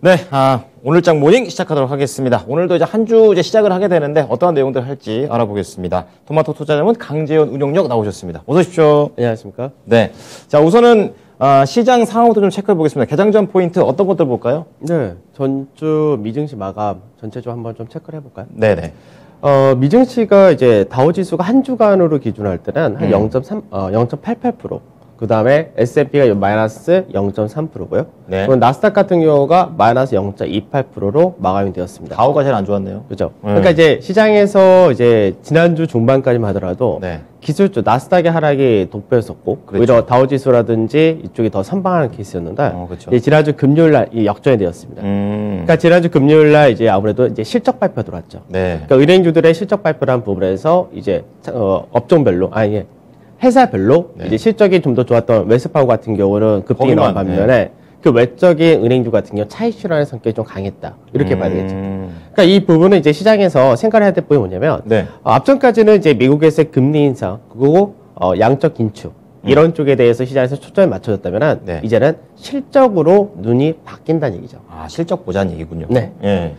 네, 오늘장 모닝 시작하도록 하겠습니다. 오늘도 이제 한 주 시작을 하게 되는데 어떠한 내용들 할지 알아보겠습니다. 토마토 투자자문 강재현 운용력 나오셨습니다. 어서 오십시오. 안녕하십니까? 네. 자, 우선은 시장 상황부터 좀 체크해 보겠습니다. 개장 전 포인트 어떤 것들 볼까요? 네, 전주 미증시 마감 전체적으로 한번 좀 체크를 해볼까요? 네네. 미증시가 이제 다우지수가 한 주간으로 기준할 때는 한 0.88%. 그 다음에 S&P가 마이너스 0.3%고요. 네. 그리고 나스닥 같은 경우가 마이너스 0.28%로 마감이 되었습니다. 다우가 제일 안 좋았네요. 그죠? 그러니까 이제 시장에서 이제 지난주 중반까지만 하더라도 네. 기술주 나스닥의 하락이 돋보였었고 그렇죠. 오히려 다우지수라든지 이쪽이 더 선방하는 케이스였는데 그렇죠. 이제 지난주 금요일날 역전이 되었습니다. 그러니까 지난주 금요일날 이제 아무래도 이제 실적 발표 들어왔죠. 네. 그러니까 은행주들의 실적 발표라는 부분에서 이제 업종별로 회사별로 네. 이제 실적이 좀 더 좋았던 웨스파우 같은 경우는 급등이 나온 반면에 그 외적인 은행주 같은 경우 차익 실현의 성격이 좀 강했다 이렇게 봐야 되겠죠. 그러니까 이 부분은 이제 시장에서 생각을 해야 될 부분이 뭐냐면 네. 앞전까지는 이제 미국에서의 금리 인상 그리고 양적 긴축 이런 쪽에 대해서 시장에서 초점이 맞춰졌다면은 네. 이제는 실적으로 눈이 바뀐다는 얘기죠. 실적 보자는 얘기군요. 네. 예.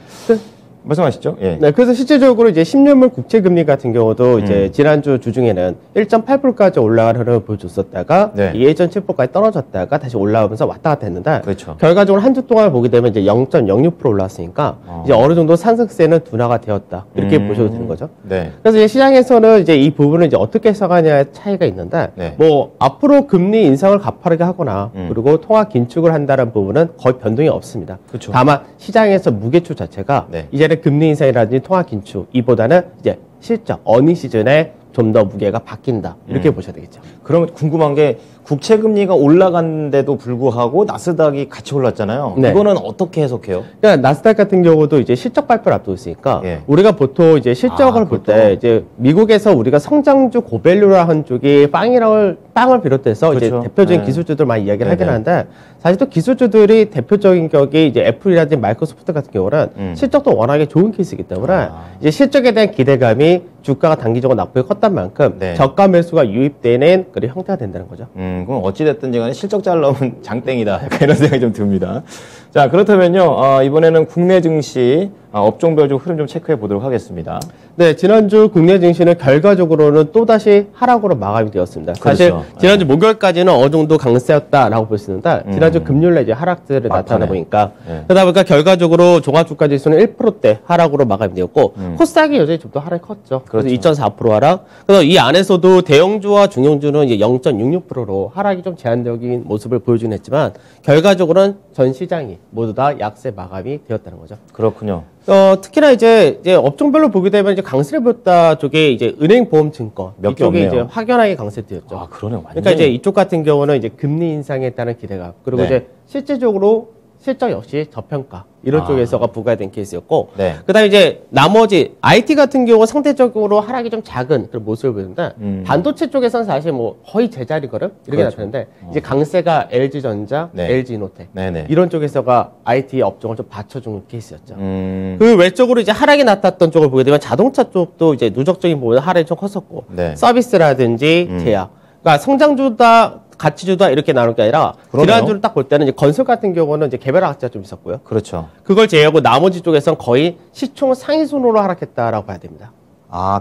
말씀하시죠. 예. 네, 그래서 실질적으로 이제 10년물 국채 금리 같은 경우도 이제 지난주 주중에는 1.8%까지 올라가는 흐름을 보여줬었다가 네. 1.7%까지 떨어졌다가 다시 올라오면서 왔다 갔다 했는데 그렇죠. 결과적으로 한 주 동안 보게 되면 이제 0.06% 올랐으니까 이제 어느 정도 상승세는 둔화가 되었다 이렇게 보셔도 되는 거죠. 네. 그래서 이제 시장에서는 이제 이 부분을 이제 어떻게 해석하냐의 차이가 있는데 네. 뭐 앞으로 금리 인상을 가파르게 하거나 그리고 통화 긴축을 한다는 부분은 거의 변동이 없습니다. 그렇죠. 다만 시장에서 무게추 자체가 네. 이제는 금리 인상이라든지 통화 긴축 이보다는 이제 실적 어닝 시즌에 좀 더 무게가 바뀐다 이렇게 보셔야 되겠죠. 그러면 궁금한 게 국채 금리가 올라갔는데도 불구하고 나스닥이 같이 올랐잖아요. 네. 이거는 어떻게 해석해요? 그러니까 나스닥 같은 경우도 이제 실적 발표를 앞두고 있으니까 예. 우리가 보통 이제 실적을 볼 때 이제 미국에서 우리가 성장주 고밸류라 한 쪽이 빵을 비롯해서 이제 그렇죠. 대표적인 네. 기술주들 많이 이야기를 네네. 하긴 하는데 사실 또 기술주들이 대표적인 격이 이제 애플이라든지 마이크로소프트 같은 경우는 실적도 워낙에 좋은 케이스이기 때문에 이제 실적에 대한 기대감이 주가가 단기적으로 나쁘게 컸단 만큼 네. 저가 매수가 유입되는 그런 형태가 된다는 거죠. 그럼 어찌됐든지 간에 실적 잘 나오면 장땡이다. 약간 이런 생각이 좀 듭니다. 자, 그렇다면요, 이번에는 국내 증시, 업종별 좀 흐름 좀 체크해 보도록 하겠습니다. 네, 지난주 국내 증시는 결과적으로는 또다시 하락으로 마감이 되었습니다. 사실 그렇죠. 지난주 목요일까지는 어느 정도 강세였다라고 볼 수 있는데 지난주 금요일에 이제 하락세를 나타나 보니까 네. 그러다 보니까 결과적으로 종합주가 지수는 1%대 하락으로 마감이 되었고 코스닥이 여전히 좀 더 하락이 컸죠. 그래서 그렇죠. 2.4% 하락. 그래서 이 안에서도 대형주와 중형주는 이제 0.66%로 하락이 좀 제한적인 모습을 보여주긴 했지만 결과적으로는 전 시장이 모두 다 약세 마감이 되었다는 거죠. 그렇군요. 특히나 이제 업종별로 보게 되면 이제 강세를 보였다 쪽에 이제 은행, 보험, 증권 몇개 이쪽이 없네요. 이제 확연하게 강세되었죠. 그러네요. 완전히. 그러니까 이제 이쪽 같은 경우는 이제 금리 인상에 따른 기대감 그리고 네. 이제 실질적으로 실적 역시 저평가 이런 쪽에서가 부과된 케이스였고 네. 그다음에 이제 나머지 IT 같은 경우 상대적으로 하락이 좀 작은 그런 모습을 보이는데 반도체 쪽에서는 사실 뭐 거의 제자리 걸음 이렇게 그렇죠. 나타나는데 이제 강세가 LG전자, 네. LG노텍 네네. 이런 쪽에서가 IT 업종을 좀 받쳐주는 케이스였죠. 그 외적으로 이제 하락이 나타났던 쪽을 보게 되면 자동차 쪽도 이제 누적적인 부분 하락이 좀 컸었고 네. 서비스라든지 제약, 그러니까 성장주다 가치주다 이렇게 나눌 게 아니라 그러네요. 지난주를 딱 볼 때는 이제 건설 같은 경우는 이제 개별 하락세가 좀 있었고요. 그렇죠. 그걸 제외하고 나머지 쪽에서는 거의 시총 상위순으로 하락했다라고 봐야 됩니다.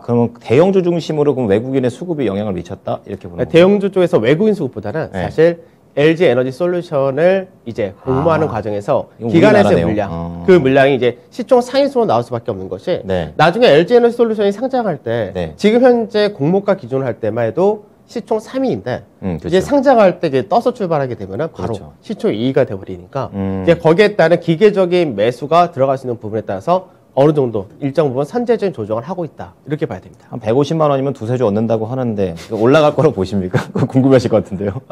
그러면 대형주 중심으로 그럼 외국인의 수급이 영향을 미쳤다? 이렇게 보는 거예요? 대형주 쪽에서 외국인 수급보다는 네. 사실 LG 에너지 솔루션을 이제 공모하는 과정에서 이건 기관에서의 우리나라네요. 물량, 그 물량이 이제 시총 상위순으로 나올 수밖에 없는 것이 네. 나중에 LG 에너지 솔루션이 상장할 때 네. 지금 현재 공모가 기준을 할 때만 해도 시총 3위인데 그렇죠. 이제 상장할 때 이제 떠서 출발하게 되면은 바로 그렇죠. 시총 2위가 돼버리니까 이제 거기에 따른 기계적인 매수가 들어갈 수 있는 부분에 따라서 어느 정도 일정 부분 선제적인 조정을 하고 있다 이렇게 봐야 됩니다. 한 150만 원이면 두세 주 얻는다고 하는데 올라갈 거라고 보십니까? 그거 궁금하실 것 같은데요.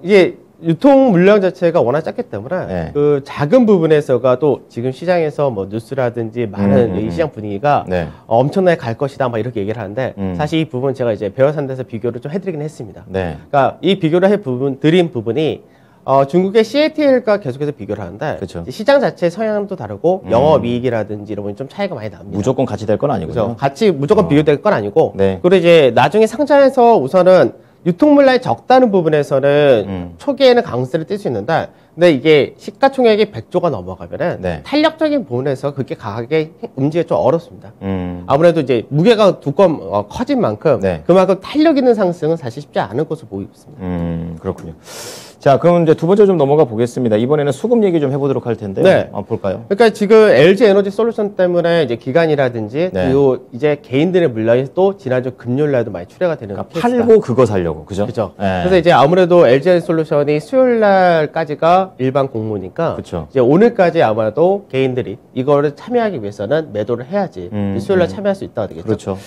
이게 유통 물량 자체가 워낙 작기 때문에 네. 그 작은 부분에서가 또 지금 시장에서 뭐 뉴스라든지 많은 이 시장 분위기가 네. 엄청나게 갈 것이다 막 이렇게 얘기를 하는데 사실 이 부분 제가 이제 배워산대에서 비교를 좀 해드리긴 했습니다. 네. 그러니까 이 비교를 드린 부분이 중국의 CATL과 계속해서 비교를 하는데 그쵸. 시장 자체의 성향도 다르고 영업이익이라든지 이런 부분이 좀 차이가 많이 납니다. 무조건 같이 될 건 아니고요. 그래서 같이 무조건 비교될 건 아니고 네. 그리고 이제 나중에 상장해서 우선은 유통 물량이 적다는 부분에서는 초기에는 강세를 띌 수 있는데 근데 이게 시가총액이 100조가 넘어가면은 네. 탄력적인 부분에서 그렇게 강하게 움직이기 좀 어렵습니다. 아무래도 이제 무게가 커진 만큼 네. 그만큼 탄력 있는 상승은 사실 쉽지 않은 것으로 보이고 있습니다. 그렇군요. 자, 그럼 이제 두 번째 좀 넘어가 보겠습니다. 이번에는 수급 얘기 좀 해보도록 할 텐데요. 네. 볼까요? 그러니까 지금 LG 에너지 솔루션 때문에 이제 기관이라든지 네. 그리고 이제 개인들의 물량이 또 지난주 금요일 날도 많이 출회가 되는 그러니까 케이스다. 팔고 그거 살려고, 그죠? 그죠. 네. 그래서 이제 아무래도 LG 에너지 솔루션이 수요일 날까지가 일반 공모니까 그쵸. 이제 오늘까지 아마도 개인들이 이거를 참여하기 위해서는 매도를 해야지 수요일 날 참여할 수 있다가 되겠죠. 그렇죠.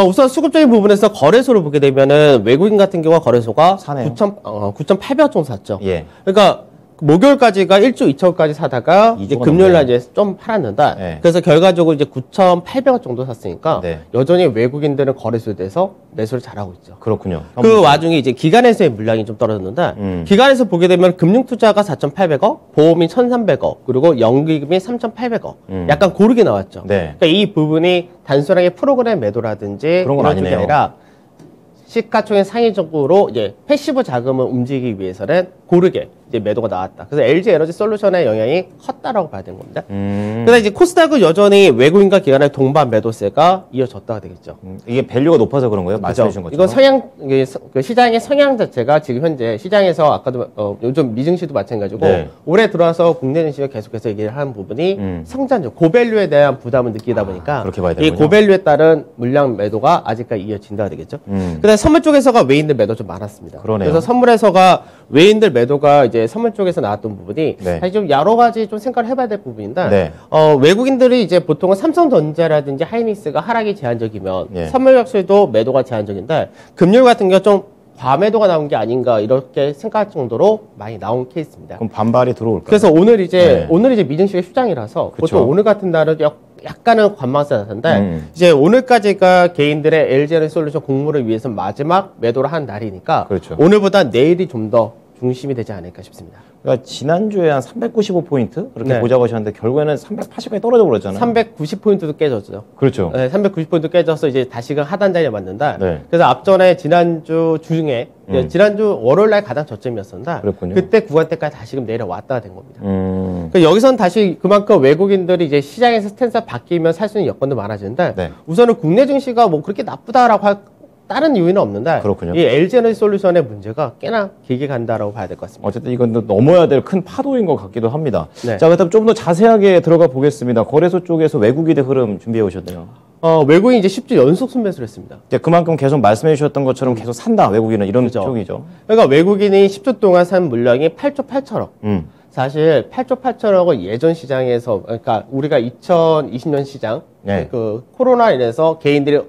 우선 수급적인 부분에서 거래소를 보게 되면은 외국인 같은 경우가 거래소가 사네요. 9,800억 정도 샀죠. 예. 그러니까 목요일까지가 1조 2천억까지 사다가 이제 2조가 금요일 날 넘네. 이제 좀 팔았는데 네. 그래서 결과적으로 이제 9,800억 정도 샀으니까 네. 여전히 외국인들은 거래소에 대해서 매수를 잘하고 있죠. 그렇군요. 그 와중에 이제 기관에서의 물량이 좀 떨어졌는데 기관에서 보게 되면 금융투자가 4,800억, 보험이 1,300억, 그리고 연기금이 3,800억. 약간 고르게 나왔죠. 네. 그러니까 이 부분이 단순하게 프로그램 매도라든지 그런 건 이런 쪽이 아니네요. 아니라 시가총액 상위적으로 이제 패시브 자금을 움직이기 위해서는 고르게 이제 매도가 나왔다. 그래서 LG 에너지 솔루션의 영향이 컸다라고 봐야 되는 겁니다. 그래서 이제 코스닥은 여전히 외국인과 기관의 동반 매도세가 이어졌다가 되겠죠. 이게 밸류가 높아서 그런 거예요? 말씀해 주신 것처럼. 이건 그 시장의 성향 자체가 지금 현재 시장에서 아까도 요즘 미증시도 마찬가지고 네. 올해 들어와서 국내 증시가 계속해서 얘기를 하는 부분이 성장적 고밸류에 대한 부담을 느끼다 보니까 그렇게 봐야 이 되는군요. 고밸류에 따른 물량 매도가 아직까지 이어진다가 되겠죠. 그다음에 선물 쪽에서가 외인들 매도 좀 많았습니다. 그러네요. 그래서 선물에서가 외인들 매도가 이제 선물 쪽에서 나왔던 부분이 네. 사실 좀 여러 가지 좀 생각을 해봐야 될 부분인데 네. 외국인들이 이제 보통은 삼성전자라든지 하이닉스가 하락이 제한적이면 네. 선물역수에도 매도가 제한적인데 금요일 같은 경우 좀 과매도가 나온 게 아닌가 이렇게 생각할 정도로 많이 나온 케이스입니다. 그럼 반발이 들어올까요? 그래서 오늘 네. 이제 미증시가 휴장이라서 그쵸. 보통 오늘 같은 날은 약간은 관망세 같은데 이제 오늘까지가 개인들의 LG 에너지 솔루션 공모를 위해서 마지막 매도를 한 날이니까 그렇죠. 오늘보다 내일이 좀 더 중심이 되지 않을까 싶습니다. 그러니까 지난주에 한 395포인트 그렇게 네. 보자고 하셨는데 결국에는 380까지 떨어져 버렸잖아요. 390포인트도 깨졌죠. 그렇죠. 네, 390포인트 깨져서 이제 다시금 하단 자리에 맞는다. 네. 그래서 앞전에 지난주 주중에 지난주 월요일 날 가장 저점이었었는데 그랬군요. 그때 구간대까지 다시금 내려왔다가 된 겁니다. 음. 그러니까 여기선 다시 그만큼 외국인들이 이제 시장에서 스탠스가 바뀌면 살 수 있는 여건도 많아지는데 네. 우선은 국내 증시가 뭐 그렇게 나쁘다라고 할 다른 이유는 없는데 그렇군요. 이 LG 에너지 솔루션의 문제가 꽤나 길게 간다라고 봐야 될 것 같습니다. 어쨌든 이건 또 넘어야 될 큰 파도인 것 같기도 합니다. 네. 자, 그렇다면 좀 더 자세하게 들어가 보겠습니다. 거래소 쪽에서 외국인의 흐름 준비해 오셨네요. 외국인이 이제 10주 연속 순매수를 했습니다. 이제 그만큼 계속 말씀해 주셨던 것처럼 계속 산다, 외국인은 이런 그죠. 쪽이죠. 그러니까 외국인이 10주 동안 산 물량이 8조 8천억. 사실 8조 8천억은 예전 시장에서 그러니까 우리가 2020년 시장 네. 그 코로나 인해서 개인들이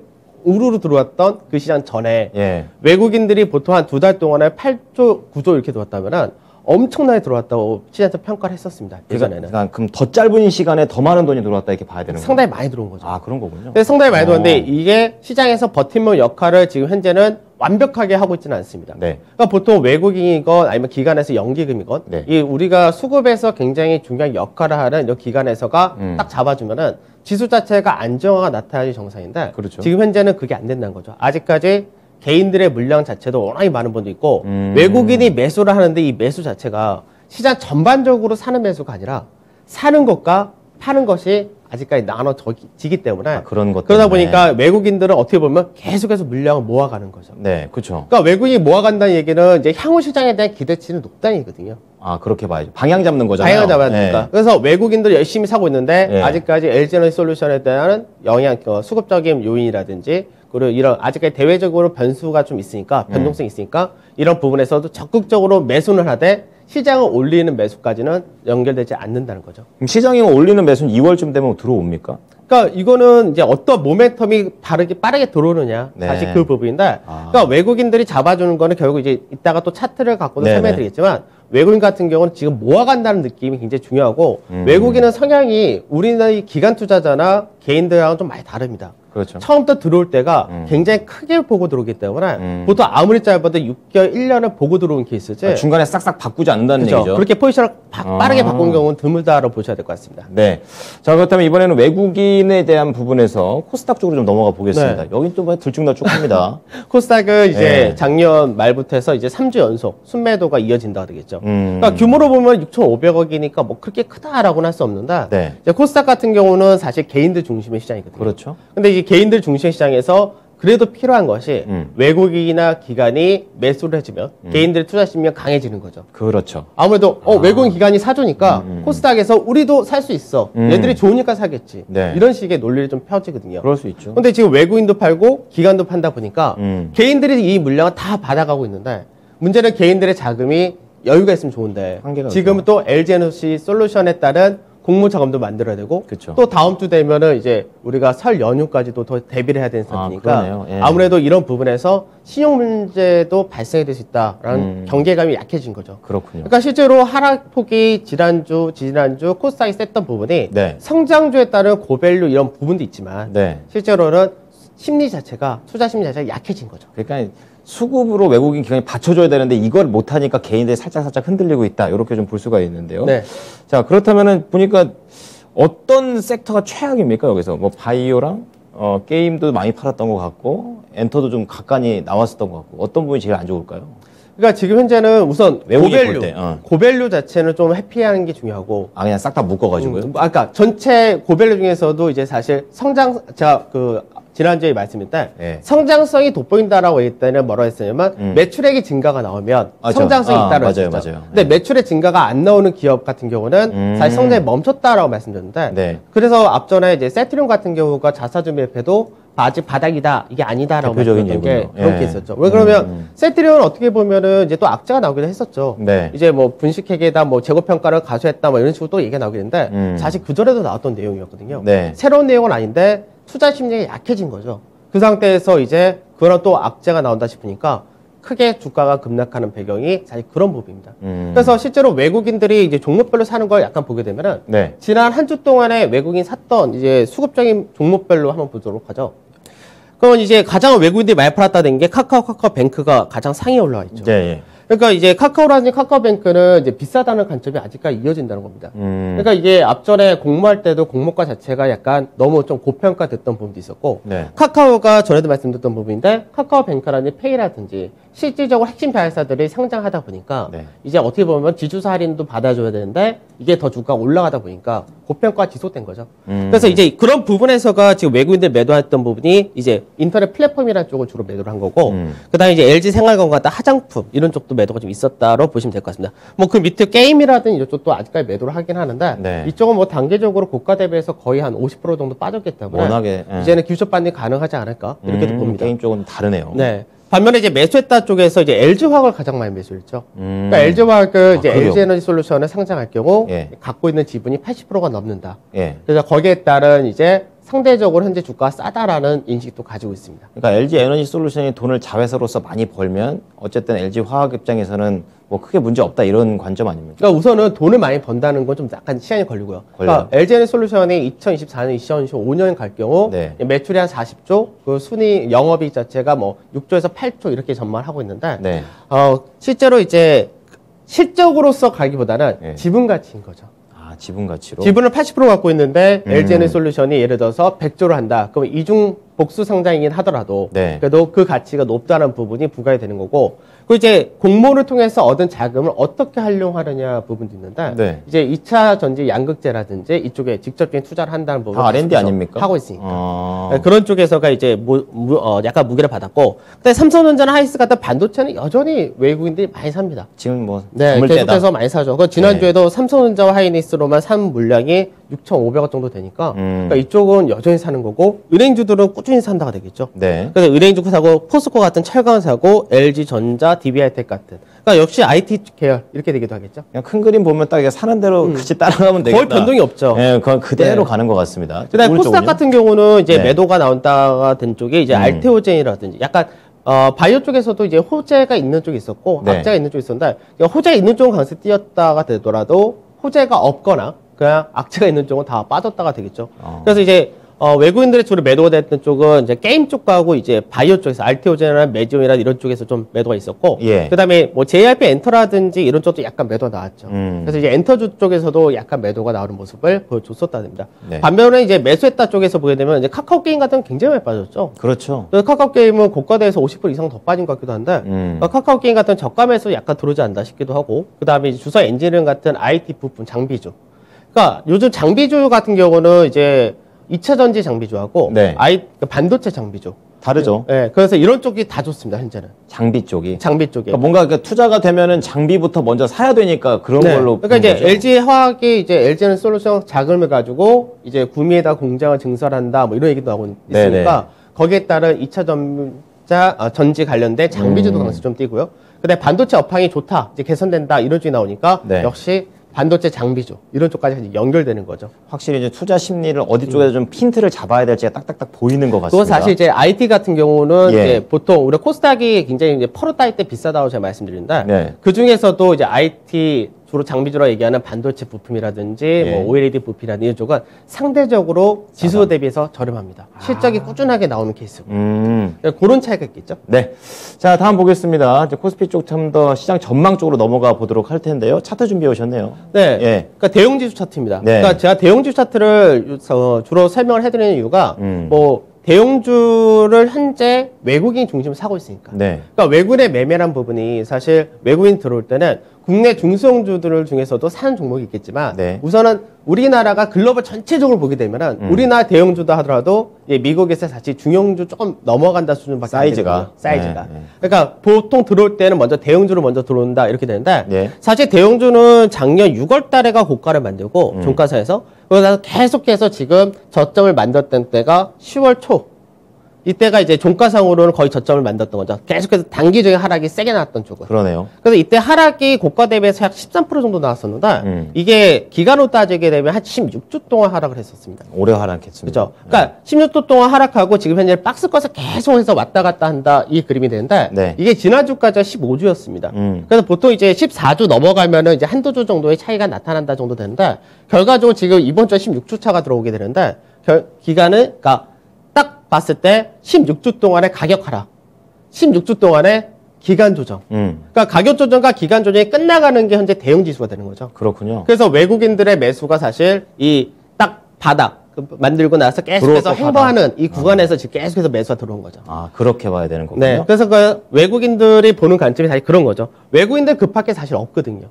우르르 들어왔던 그 시장 전에 예. 외국인들이 보통 한 2달 동안에 8조 9조 이렇게 들어왔다면은 엄청나게 들어왔다고 시장에서 평가를 했었습니다. 예전에는 그러니까 그럼 더 짧은 시간에 더 많은 돈이 들어왔다 이렇게 봐야 되는 거예요. 상당히 많이 들어온 거죠. 아, 그런 거군요. 근데 상당히 많이 들어왔는데 이게 시장에서 버팀목 역할을 지금 현재는 완벽하게 하고 있지는 않습니다. 네. 그러니까 보통 외국인이건 아니면 기관에서 연기금이건 네. 이 우리가 수급에서 굉장히 중요한 역할을 하는 이 기관에서가 딱 잡아주면은 지수 자체가 안정화가 나타나기 정상인데 그렇죠. 지금 현재는 그게 안 된다는 거죠. 아직까지 개인들의 물량 자체도 워낙에 많은 분도 있고 외국인이 매수를 하는데 이 매수 자체가 시장 전반적으로 사는 매수가 아니라 사는 것과 파는 것이 아직까지 나눠지기 때문에 그런 것 그러다 때문에. 보니까 외국인들은 어떻게 보면 계속해서 물량을 모아가는 거죠. 네, 그렇죠. 그러니까 외국인이 모아간다는 얘기는 이제 향후 시장에 대한 기대치는 높다는 얘기거든요. 아, 그렇게 봐야죠. 방향 잡는 거잖아요. 방향을 잡아야 되니까. 네. 그래서 외국인들이 열심히 사고 있는데 네. 아직까지 LG 에너지 솔루션에 대한 영향, 수급적인 요인이라든지 그리고 이런 아직까지 대외적으로 변수가 좀 있으니까 변동성이 있으니까 이런 부분에서도 적극적으로 매수를 하되 시장을 올리는 매수까지는 연결되지 않는다는 거죠. 그럼 시장이 올리는 매수는 2월쯤 되면 들어옵니까? 그러니까 이거는 이제 어떤 모멘텀이 빠르게 들어오느냐 네. 사실 그 부분인데 그러니까 외국인들이 잡아주는 거는 결국 이제 이따가 또 차트를 갖고도 네네. 설명해드리겠지만 외국인 같은 경우는 지금 모아간다는 느낌이 굉장히 중요하고 외국인은 성향이 우리나라의 기관 투자자나 개인들하고는 좀 많이 다릅니다. 그렇죠. 처음부터 들어올 때가 굉장히 크게 보고 들어오기 때문에 보통 아무리 짧아도 6개월, 1년을 보고 들어온 케이스지. 중간에 싹싹 바꾸지 않는다는 그렇죠. 얘기죠. 그렇게 포지션을 빠르게 바꾼 경우는 드물다라고 보셔야 될 것 같습니다. 네. 자, 그렇다면 이번에는 외국인에 대한 부분에서 코스닥 쪽으로 좀 넘어가 보겠습니다. 네. 여긴 또 들쭉날쭉합니다. 코스닥은 이제 네. 작년 말부터 해서 이제 3주 연속 순매도가 이어진다가 되겠죠. 그러니까 규모로 보면 6,500억이니까 뭐 그렇게 크다라고는 할 수 없는데 네. 이제 코스닥 같은 경우는 사실 개인들 중심의 시장이거든요. 그렇죠. 근데 이 개인들 중심의 시장에서 그래도 필요한 것이 외국인이나 기관이 매수를 해주면 개인들의 투자 심리가 강해지는 거죠. 그렇죠. 아무래도 외국인 기관이 사주니까 코스닥에서 우리도 살 수 있어. 얘들이 좋으니까 사겠지. 네. 이런 식의 논리를 좀 펴지거든요. 그럴 수 있죠. 근데 지금 외국인도 팔고 기관도 판다 보니까 개인들이 이 물량을 다 받아가고 있는데 문제는 개인들의 자금이 여유가 있으면 좋은데 한계가 지금은 또 LG에너지 솔루션에 따른 공모 자금도 만들어야 되고 그쵸. 또 다음 주 되면은 이제 우리가 설 연휴까지도 더 대비를 해야 되는 상태니까 그러네요. 예. 아무래도 이런 부분에서 신용 문제도 발생이 될 수 있다라는 경계감이 약해진 거죠. 그렇군요. 그러니까 실제로 하락폭이 지난주 코스닥이 셌던 부분이 네. 성장주에 따른 고밸류 이런 부분도 있지만 네. 실제로는 심리 자체가 투자 심리 자체가 약해진 거죠. 그러니까 수급으로 외국인 기관이 받쳐줘야 되는데 이걸 못하니까 개인들이 살짝 흔들리고 있다. 이렇게 좀 볼 수가 있는데요. 네. 자, 그렇다면은 보니까 어떤 섹터가 최악입니까? 여기서 뭐 바이오랑 게임도 많이 팔았던 것 같고 엔터도 좀 가까이 나왔었던 것 같고 어떤 부분이 제일 안 좋을까요? 그러니까 지금 현재는 우선 외국인 볼 고밸류, 때, 고밸류 자체는 좀 회피하는 게 중요하고 그냥 싹 다 묶어가지고요. 아까 전체 고밸류 중에서도 이제 사실 제가 지난주에 말씀드렸는데 네. 성장성이 돋보인다라고 했을 때는 뭐라고 했었냐면 매출액이 증가가 나오면 맞죠. 성장성이 있다라고 맞아요, 했었죠. 맞아요. 근데 매출의 증가가 안 나오는 기업 같은 경우는 사실 성장이 멈췄다라고 말씀드렸는데 네. 그래서 앞전에 이제 세트리온 같은 경우가 자사주 매입해도 아직 바닥이다 이게 아니다라고 대표적인 말씀드렸던 게 예군요. 그런 예. 케이스였죠. 왜 그러면 세트리온 어떻게 보면은 이제 또 악재가 나오기도 했었죠. 네. 이제 뭐 분식회계다 뭐 재고평가를 가수했다 뭐 이런 식으로 또 얘기가 나오긴 했는데 사실 그 전에도 나왔던 내용이었거든요. 네. 새로운 내용은 아닌데 투자 심리가 약해진 거죠. 그 상태에서 이제 그런 또 악재가 나온다 싶으니까 크게 주가가 급락하는 배경이 사실 그런 부분입니다. 그래서 실제로 외국인들이 이제 종목별로 사는 걸 약간 보게 되면은 네. 지난 한 주 동안에 외국인 샀던 이제 수급적인 종목별로 한번 보도록 하죠. 그러면 이제 가장 외국인들이 많이 팔았다는 게 카카오뱅크가 가장 상위에 올라와 있죠. 네, 예. 그러니까 이제 카카오라든지 카카오뱅크는 이제 비싸다는 관점이 아직까지 이어진다는 겁니다. 그러니까 이게 앞전에 공모할 때도 공모가 자체가 약간 너무 좀 고평가됐던 부분도 있었고, 네. 카카오가 전에도 말씀드렸던 부분인데, 카카오뱅크라든지 페이라든지 실질적으로 핵심 자회사들이 상장하다 보니까, 네. 이제 어떻게 보면 지주사 할인도 받아줘야 되는데, 이게 더 주가가 올라가다 보니까 고평가 지속된 거죠. 그래서 이제 그런 부분에서가 지금 외국인들 매도했던 부분이 이제 인터넷 플랫폼이라는 쪽을 주로 매도를 한 거고, 그 다음에 이제 LG 생활건강 화장품 이런 쪽도 매도가 좀 있었다로 보시면 될 것 같습니다. 뭐 그 밑에 게임이라든지 이런 쪽도 아직까지 매도를 하긴 하는데, 네. 이쪽은 뭐 단계적으로 고가 대비해서 거의 한 50% 정도 빠졌기 때문에, 워낙에, 예. 이제는 규적 반등이 가능하지 않을까 이렇게도 봅니다. 게임 쪽은 다르네요. 네. 반면에 이제 매수했다 쪽에서 이제 LG화학을 가장 많이 매수했죠. 그러니까 LG화학은 이제 그래요? LG에너지 솔루션을 상장할 경우 예. 갖고 있는 지분이 80%가 넘는다. 예. 그래서 거기에 따른 이제 상대적으로 현재 주가가 싸다라는 인식도 가지고 있습니다. 그러니까 LG 에너지 솔루션이 돈을 자회사로서 많이 벌면 어쨌든 LG 화학 입장에서는 뭐 크게 문제 없다 이런 관점 아닙니까? 그러니까 우선은 돈을 많이 번다는 건 좀 약간 시간이 걸리고요. 그러니까 LG에너지 솔루션이 2024년, 2025년 갈 경우 네. 매출이 한 40조, 그 순위 영업이익 자체가 뭐 6조에서 8조 이렇게 전망을 하고 있는데 네. 실제로 이제 실적으로서 가기보다는 네. 지분 가치인 거죠. 아, 지분 가치로. 지분을 80% 갖고 있는데 LG에너지 솔루션이 예를 들어서 100조를 한다. 그럼 이중 복수 상장이긴 하더라도 네. 그래도 그 가치가 높다는 부분이 부과가 되는 거고 그 이제 공모를 통해서 얻은 자금을 어떻게 활용하느냐 부분도 있는데 네. 이제 2차 전지 양극재라든지 이쪽에 직접적인 투자를 한다는 부분 다 R&D 아닙니까? 하고 있으니까 아. 네, 그런 쪽에서가 이제 약간 무게를 받았고 근데 삼성전자나 하이스 같은 반도체는 여전히 외국인들이 많이 삽니다. 지금 뭐 네, 담을 때다. 계속해서 많이 사죠. 그 지난주에도 삼성전자와 하이닉스로만 산 물량이 6,500억 정도 되니까 그러니까 이쪽은 여전히 사는 거고 은행주들은 꾸준히 산다가 되겠죠. 네. 그래서 은행주 사고 포스코 같은 철강 사고 LG전자, DB하이텍 같은 그러니까 역시 IT 계열 이렇게 되기도 하겠죠. 그냥 큰 그림 보면 딱 이게 사는 대로 같이 따라가면 되겠다. 거의 변동이 없죠. 예, 그건 그대로 네. 가는 것 같습니다. 그다음에 코스닥 오른쪽은요? 같은 경우는 이제 네. 매도가 나온다가 된 쪽이 이제 알테오젠이라든지 약간 바이오 쪽에서도 이제 호재가 있는 쪽이 있었고 네. 악재가 있는 쪽이 있었는데 호재 있는 쪽은 강세 뛰었다가 되더라도 호재가 없거나 그냥 악재가 있는 쪽은 다 빠졌다가 되겠죠. 그래서 이제 외국인들의 주로 매도가 됐던 쪽은 이제 게임 쪽하고 이제 바이오 쪽에서 알테오젠이나 메지온이나 이런 쪽에서 좀 매도가 있었고, 예. 그다음에 뭐 JYP 엔터라든지 이런 쪽도 약간 매도가 나왔죠. 그래서 이제 엔터주 쪽에서도 약간 매도가 나오는 모습을 보여줬었답니다. 네. 반면에 이제 매수했다 쪽에서 보게 되면 이제 카카오 게임 같은 건 굉장히 많이 빠졌죠. 그렇죠. 그래서 카카오 게임은 고가대에서 50% 이상 더 빠진 것 같기도 한데, 그러니까 카카오 게임 같은 저가매수 약간 들어오지 않나 싶기도 하고, 그다음에 이제 주서 엔지니어링 같은 IT 부품 장비주. 그러니까 요즘 장비주 같은 경우는 이제 2차 전지 장비주하고 네. 그러니까 반도체 장비주. 다르죠. 네, 그래서 이런 쪽이 다 좋습니다, 현재는. 장비 쪽이. 장비 쪽에. 그러니까 뭔가 그 투자가 되면은 장비부터 먼저 사야 되니까 그런 네. 걸로. 그러니까 이제 거죠. LG 화학이 이제 LG는 솔루션 자금을 가지고 이제 구미에다 공장을 증설한다 뭐 이런 얘기도 하고 있으니까 네네. 거기에 따른 2차 전지 관련된 장비주도 강세 좀 띄고요. 근데 반도체 업황이 좋다, 이제 개선된다 이런 쪽이 나오니까 네. 역시 반도체 장비주 이런 쪽까지 연결되는 거죠. 확실히 이제 투자 심리를 어디 쪽에서 좀 핀트를 잡아야 될지가 딱딱딱 보이는 것 같습니다. 그건 사실 이제 IT 같은 경우는 예. 이제 보통 우리 코스닥이 굉장히 이제 퍼로 따일 때 비싸다고 제가 말씀드리는데 네. 그 중에서도 이제 IT 주로 장비주로 얘기하는 반도체 부품이라든지 예. 뭐 OLED 부품이라든지 이런 쪽은 상대적으로 지수 대비해서 저렴합니다. 실적이 꾸준하게 나오는 케이스고 그런 차이가 있겠죠. 네. 자, 다음 보겠습니다. 이제 코스피 쪽 좀 더 시장 전망 쪽으로 넘어가 보도록 할 텐데요. 차트 준비해 오셨네요. 네. 예. 그러니까 대형지수 차트입니다. 네. 그러니까 제가 대형지수 차트를 주로 설명을 해드리는 이유가 뭐 대형주를 현재 외국인 중심으로 사고 있으니까. 네. 그러니까 외국인의 매매란 부분이 사실 외국인 들어올 때는 국내 중소형주들 중에서도 사는 종목이 있겠지만 네. 우선은 우리나라가 글로벌 전체적으로 보게 되면은 우리나라 대형주도 하더라도 미국에서 사실 중형주 조금 넘어간다 수준밖에 사이즈가. 안 되거든요. 사이즈가. 네, 네. 그러니까 보통 들어올 때는 먼저 대형주로 먼저 들어온다 이렇게 되는데 네. 사실 대형주는 작년 6월 달에가 고가를 만들고 종가사에서 그러다 계속해서 지금 저점을 만들었던 때가 10월 초. 이때가 이제 종가상으로는 거의 저점을 만들었던 거죠. 계속해서 단기적인 하락이 세게 나왔던 쪽은. 그러네요. 그래서 이때 하락이 고가 대비해서 약 13% 정도 나왔었는데 이게 기간으로 따지게 되면 한 16주 동안 하락을 했었습니다. 오래 하락했습니다. 그렇죠. 그러니까 16주 동안 하락하고 지금 현재 박스권에서 계속해서 왔다 갔다 한다 이 그림이 되는데 네. 이게 지난주까지가 15주였습니다. 그래서 보통 이제 14주 넘어가면은 이제 한두 주 정도의 차이가 나타난다 정도 되는데 결과적으로 지금 이번 주에 16주 차가 들어오게 되는데 기간은 그러니까 딱 봤을 때 16주 동안의 가격 하락, 16주 동안의 기간 조정. 그러니까 가격 조정과 기간 조정이 끝나가는 게 현재 대형 지수가 되는 거죠. 그렇군요. 그래서 외국인들의 매수가 사실 이 딱 바닥 만들고 나서 계속해서 들어올 거 행보하는 이 구간에서 지금 계속해서 매수가 들어온 거죠. 아, 그렇게 봐야 되는 거군요. 네. 그래서 그 외국인들이 보는 관점이 사실 그런 거죠. 외국인들 급할 게 사실 없거든요.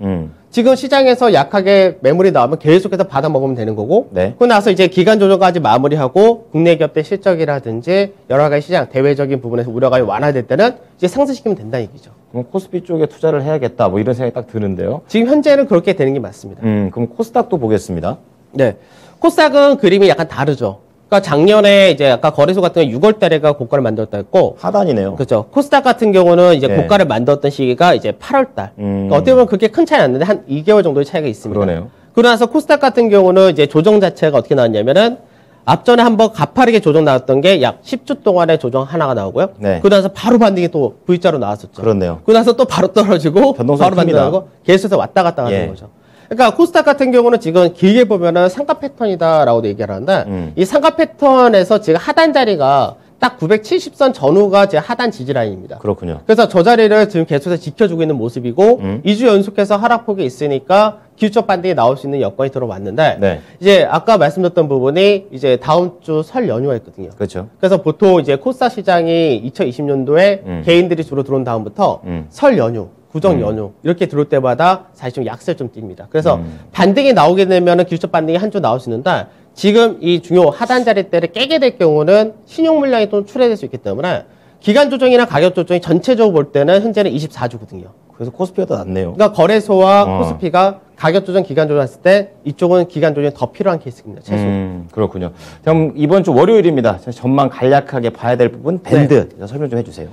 지금 시장에서 약하게 매물이 나오면 계속해서 받아 먹으면 되는 거고, 네. 그러고 나서 이제 기간 조정까지 마무리하고 국내 기업들 실적이라든지 여러 가지 시장 대외적인 부분에서 우려가 완화될 때는 이제 상승시키면 된다는 얘기죠. 그럼 코스피 쪽에 투자를 해야겠다. 뭐 이런 생각이 딱 드는데요. 지금 현재는 그렇게 되는 게 맞습니다. 그럼 코스닥도 보겠습니다. 네. 코스닥은 그림이 약간 다르죠. 그러니까 작년에 이제 아까 거래소 같은 거 6월 달에가 고가를 만들었다 했고, 하단이네요. 그렇죠. 코스닥 같은 경우는 이제 네. 고가를 만들었던 시기가 이제 8월 달. 그러니까 어떻게 보면 그렇게 큰 차이 안 나는데 한 2개월 정도의 차이가 있습니다. 그러네요. 그러고 나서 코스닥 같은 경우는 이제 조정 자체가 어떻게 나왔냐면은 앞전에 한번 가파르게 조정 나왔던 게 약 10주 동안의 조정 하나가 나오고요. 네. 그러고 나서 바로 반등이 또 V자로 나왔었죠. 그렇네요. 그러고 나서 또 바로 떨어지고 변동성이 바로 큽니다. 반등하고 계속해서 왔다 갔다 하는 예. 거죠. 그러니까 코스닥 같은 경우는 지금 길게 보면은 상가 패턴이다라고도 얘기를 하는데 이 상가 패턴에서 지금 하단 자리가 딱 970선 전후가 제 하단 지지 라인입니다. 그렇군요. 그래서 저 자리를 지금 계속해서 지켜주고 있는 모습이고 2주 연속해서 하락폭이 있으니까 기술적 반등이 나올 수 있는 여건이 들어왔는데 네. 이제 아까 말씀드렸던 부분이 이제 다음 주 설 연휴가 있거든요. 그렇죠. 그래서 보통 이제 코스닥 시장이 2020년도에 개인들이 주로 들어온 다음부터 설 연휴, 구정 연휴 이렇게 들어올 때마다 사실 좀 약세를 좀 띱니다. 그래서 반등이 나오게 되면은 기술적 반등이 한 주 나올 수 있는데 지금 이 중요 하단 자리대를 깨게 될 경우는 신용 물량이 또 출회될 수 있기 때문에 기간 조정이나 가격 조정이 전체적으로 볼 때는 현재는 24주거든요. 그래서 코스피가 더 낫네요. 그러니까 거래소와 코스피가 가격 조정, 기간 조정했을 때 이쪽은 기간 조정이 더 필요한 케이스입니다. 최소. 그렇군요. 그럼 이번 주 월요일입니다. 전망 간략하게 봐야 될 부분 밴드 설명 좀 해주세요.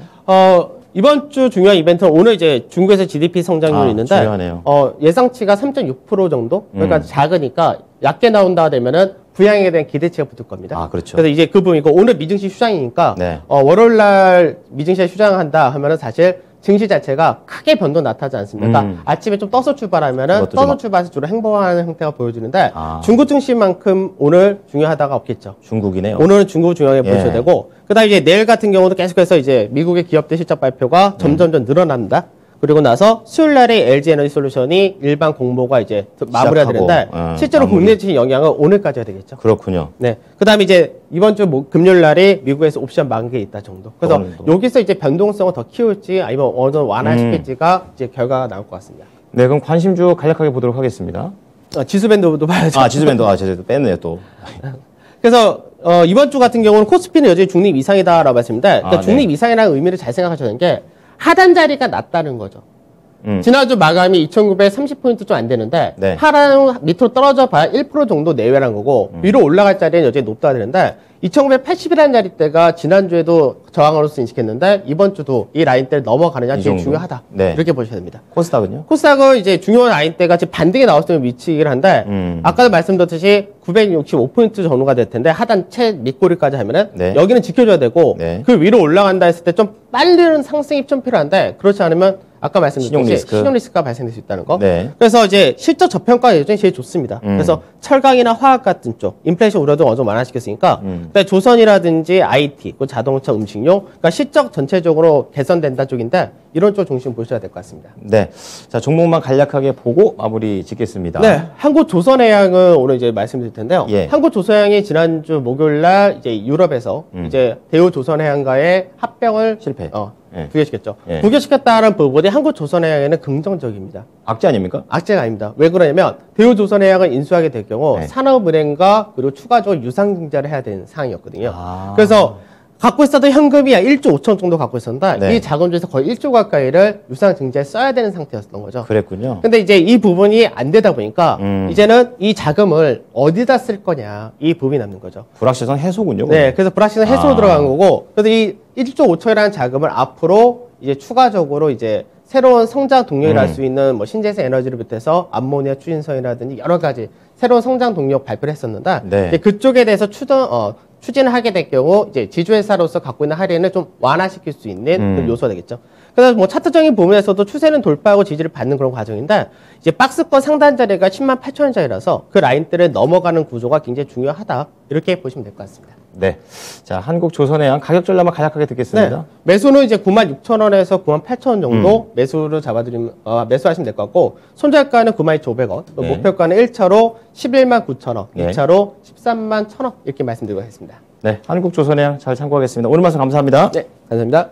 이번 주 중요한 이벤트는 오늘 이제 중국에서 GDP 성장률이 있는데 중요하네요. 예상치가 3.6% 정도. 그러니까 작으니까 얕게 나온다 되면은 부양에 대한 기대치가 붙을 겁니다. 아, 그렇죠. 그래서 이제 그 부분이고 오늘 미증시 휴장이니까 네. 월요일 날 미증시에 휴장한다 하면은 사실 증시 자체가 크게 변동 나타나지 않습니다. 그러니까 아침에 좀 떠서 출발하면은 떠서 출발해서 주로 행보하는 형태가 보여지는데 중국 증시만큼 오늘 중요하다가 없겠죠. 중국이네요. 오늘은 중국 중요하게 보셔야 되고 그다음에 이제 내일 같은 경우도 계속해서 이제 미국의 기업들 실적 발표가 점점점 늘어납니다. 그리고 나서 수요일 날에 LG 에너지 솔루션이 일반 공모가 이제 마무리가 되는데 실제로 국내에 미치는 영향은 오늘까지 해야 되겠죠. 그렇군요. 네. 그다음에 이제 이번 주 금요일 날에 미국에서 옵션 만개 있다 정도. 그래서 여기서 이제 변동성을 더 키울지 아니면 어느 정도 완화시킬지가 이제 결과가 나올 것 같습니다. 네, 그럼 관심주 간략하게 보도록 하겠습니다. 지수 밴드도 봐야죠. 지수 밴드, 제가 뺐네요 또. 그래서 이번 주 같은 경우는 코스피는 여전히 중립 이상이다라고 말씀드렸는데 그러니까 중립 이상이라는 의미를 잘 생각하셔야 되는 게 하단 자리가 낮다는 거죠. 지난주 마감이 2,930포인트 좀 안 되는데 하단 밑으로 떨어져 봐야 1% 정도 내외라는 거고 위로 올라갈 자리는 여전히 높다야 되는데 2,980이라는 자리대가 지난주에도 저항으로서 인식했는데 이번 주도 이 라인대를 넘어가느냐 되게 중요하다. 이렇게 보셔야 됩니다. 코스닥은요? 코스닥은 이제 중요한 라인대가 지금 반등이 나올 수 있는 위치이긴 한데 아까도 말씀드렸듯이 965포인트 정도가 될 텐데 하단 채 밑꼬리까지 하면은 여기는 지켜줘야 되고 그 위로 올라간다 했을 때 좀 빠른 상승이 좀 필요한데 그렇지 않으면 아까 말씀드렸듯이 신용 리스크가 발생될 수 있다는 거. 그래서 이제 실적 저평가 여전히 제일 좋습니다. 그래서 철강이나 화학 같은 쪽, 인플레이션 우려도 어느 정도 완화시켰으니까, 그다음에 조선이라든지 IT, 자동차, 음식료, 그러니까 실적 전체적으로 개선된다 쪽인데 이런 쪽 중심 보셔야 될 것 같습니다. 네, 자 종목만 간략하게 보고 마무리 짓겠습니다. 네, 한국조선해양은 오늘 이제 말씀드릴 텐데요. 한국조선해양이 지난주 목요일날 이제 유럽에서 이제 대우조선해양과의 합병을 실패. 부결시켰죠. 부결시켰다는 부분이 한국조선해양에는 긍정적입니다. 악재 아닙니까? 악재가 아닙니다. 왜 그러냐면 대우조선해양을 인수하게 될 경우 산업은행과 그리고 추가적으로 유상증자를 해야 되는 상황이었거든요. 그래서 갖고 있었던 현금이 1조 5천 정도 갖고 있었는데 이 자금주에서 거의 1조 가까이를 유상증자에 써야 되는 상태였던 거죠. 그랬군요. 근데 이제 이 부분이 안 되다 보니까 이제는 이 자금을 어디다 쓸 거냐 이 부분이 남는 거죠. 불확실성 해소군요. 네, 그래서 불확실성 해소로 들어간 거고 그래서 이 1조 5천이라는 자금을 앞으로 이제 추가적으로 이제 새로운 성장 동력이 날 수 있는 뭐 신재생 에너지를 비롯해서 암모니아 추진선이라든지 여러 가지 새로운 성장 동력 발표를 했었는데 그쪽에 대해서 추진을 하게 될 경우 이제 지주회사로서 갖고 있는 할인을 좀 완화시킬 수 있는 그런 요소가 되겠죠. 그래서 뭐 차트적인 부분에서도 추세는 돌파하고 지지를 받는 그런 과정인데 이제 박스권 상단 자리가 10만 8천 원짜리라서 그 라인대를 넘어가는 구조가 굉장히 중요하다 이렇게 보시면 될 것 같습니다. 네, 자 한국조선해양 가격 전략만 간략하게 듣겠습니다. 네. 매수는 이제 96,000원에서 98,000원 정도 매수를 잡아드리면 매수하시면 될 것 같고 손절가는 92,500원, 목표가는 1차로 11만 9천원, 2차로 13만 1,000원 이렇게 말씀드리고 하겠습니다. 네, 한국조선해양 잘 참고하겠습니다. 오늘 말씀 감사합니다. 네, 감사합니다.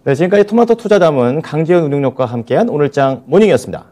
네, 지금까지 토마토 투자담은 강지현 운용력과 함께한 오늘장 모닝이었습니다.